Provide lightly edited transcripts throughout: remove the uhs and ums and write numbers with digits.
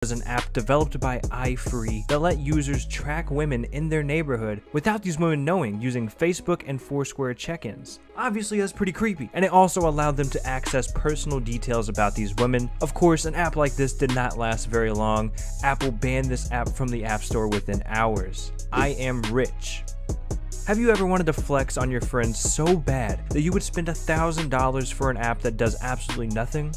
was an app developed by iFree that let users track women in their neighborhood without these women knowing, using Facebook and Foursquare check-ins. Obviously, that's pretty creepy, and it also allowed them to access personal details about these women. Of course, an app like this did not last very long. Apple banned this app from the App Store within hours. I Am Rich. Have you ever wanted to flex on your friends so bad that you would spend $1,000 for an app that does absolutely nothing?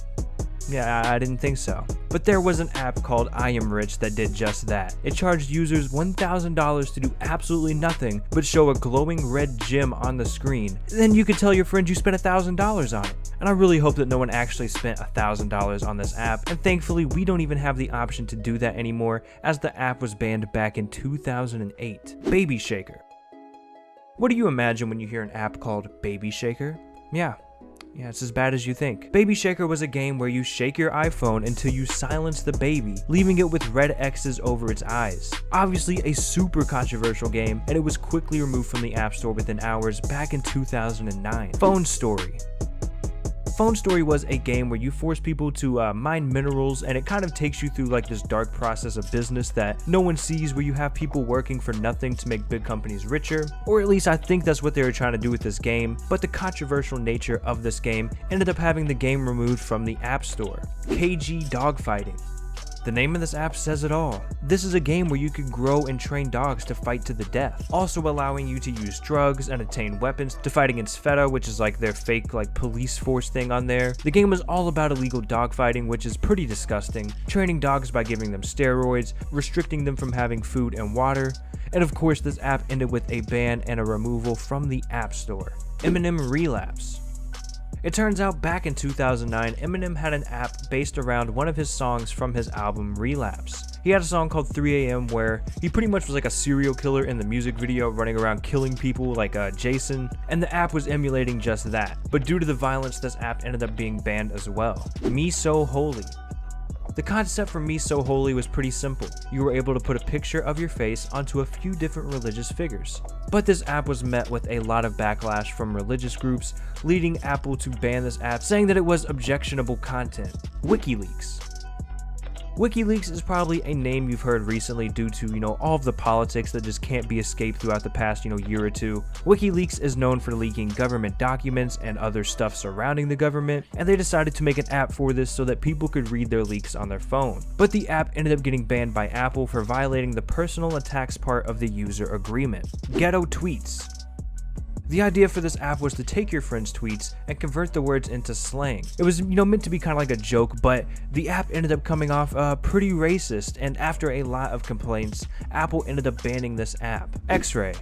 Yeah, I didn't think so. But there was an app called I Am Rich that did just that. It charged users $1,000 to do absolutely nothing but show a glowing red gem on the screen. Then you could tell your friends you spent $1,000 on it. And I really hope that no one actually spent $1,000 on this app, and thankfully we don't even have the option to do that anymore, as the app was banned back in 2008. Baby Shaker. What do you imagine when you hear an app called Baby Shaker? Yeah, it's as bad as you think. Baby Shaker was a game where you shake your iPhone until you silence the baby, leaving it with red X's over its eyes. Obviously a super controversial game, and it was quickly removed from the App Store within hours back in 2009. Phone Story. Phone Story was a game where you force people to mine minerals, and it kind of takes you through like this dark process of business that no one sees, where you have people working for nothing to make big companies richer. Or at least I think that's what they were trying to do with this game, but the controversial nature of this game ended up having the game removed from the App Store. KG Dogfighting. The name of this app says it all. This is a game where you can grow and train dogs to fight to the death, also allowing you to use drugs and obtain weapons to fight against FETA, which is like their fake like police force thing on there. The game was all about illegal dog fighting, which is pretty disgusting, training dogs by giving them steroids, restricting them from having food and water, and of course this app ended with a ban and a removal from the App Store. Eminem Relapse. It turns out back in 2009, Eminem had an app based around one of his songs from his album Relapse. He had a song called 3 AM where he pretty much was like a serial killer in the music video, running around killing people like Jason, and the app was emulating just that. But due to the violence, this app ended up being banned as well. Me So Holy. The concept for Me So Holy was pretty simple. You were able to put a picture of your face onto a few different religious figures. But this app was met with a lot of backlash from religious groups, leading Apple to ban this app, saying that it was objectionable content. WikiLeaks. WikiLeaks is probably a name you've heard recently due to, all of the politics that just can't be escaped throughout the past, year or two. WikiLeaks is known for leaking government documents and other stuff surrounding the government, and they decided to make an app for this so that people could read their leaks on their phone. But the app ended up getting banned by Apple for violating the personal attacks part of the user agreement. Ghetto Tweets. The idea for this app was to take your friends' tweets and convert the words into slang. It was, meant to be kind of like a joke, but the app ended up coming off pretty racist, and after a lot of complaints, Apple ended up banning this app. X-Ray.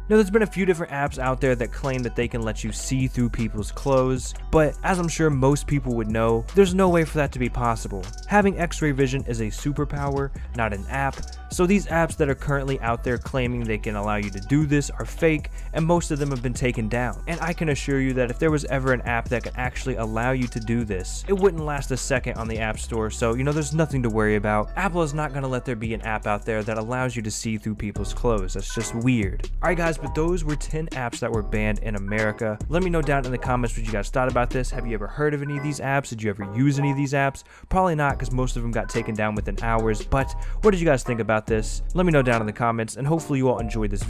Now, there's been a few different apps out there that claim that they can let you see through people's clothes, but as I'm sure most people would know, there's no way for that to be possible. Having X-ray vision is a superpower, not an app, so these apps that are currently out there claiming they can allow you to do this are fake, and most of them have been taken down. And I can assure you that if there was ever an app that could actually allow you to do this, it wouldn't last a second on the App Store, so there's nothing to worry about. Apple is not going to let there be an app out there that allows you to see through people's clothes. That's just weird. Alright guys, but those were 10 apps that were banned in America. Let me know down in the comments what you guys thought about this. Have you ever heard of any of these apps? Did you ever use any of these apps? Probably not, because most of them got taken down within hours, but what did you guys think about this? Let me know down in the comments, and hopefully you all enjoyed this video.